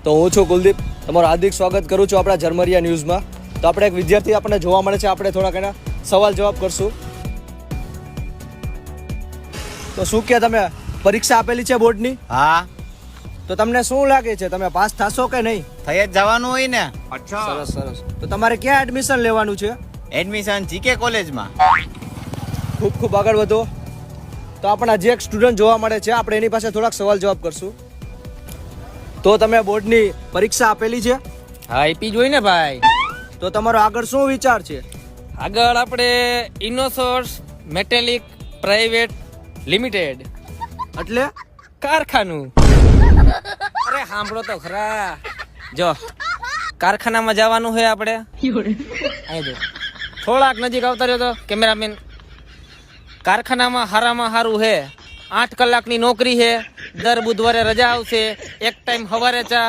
તો હું છું કુલદીપ, તમારું હાર્દિક સ્વાગત કરું છું આપણા ઝરમરિયા ન્યૂઝમાં. તો આપણે એક વિદ્યાર્થી આપણને જોવા મળે છે, આપણે થોડાક એના સવાલ જવાબ કરશું. તો શું કે તમે પરીક્ષા આપેલી છે બોર્ડની? હા, તો તમને શું લાગે છે, તમે પાસ થશો કે નહીં? થઈ જ જવાનું હોય ને. સરસ સરસ. તો તમારે ક્યાં એડમિશન લેવાનું છે? એડમિશન જીકે કોલેજમાં. ખૂબ ખૂબ આગળ વધો. તો આપણા જે એક સ્ટુડન્ટ જોવા મળે છે, આપણે એની પાસે થોડાક સવાલ જવાબ કરશું. તો તમે બોર્ડની પરીક્ષા આપેલી છે? હા, આપી જોઈ ને ભાઈ. તો તમારો આગળ શું વિચાર છે? આગળ આપણે ઇનોસોર્સ મેટેલિક પ્રાઇવેટ લિમિટેડ એટલે કારખાનું. અરે સાંભળો તો ખરા. જો કારખાનામાં જવાનું છે આપણે. અહીં જો થોડાક નજીક આવતા રહ્યો તો કેમેરામેન. કારખાનામાં હારામાં હારું છે, 8 કલાકની નોકરી છે, દર બુધવારે રજા આવશે, એક ટાઈમ સવારે ચા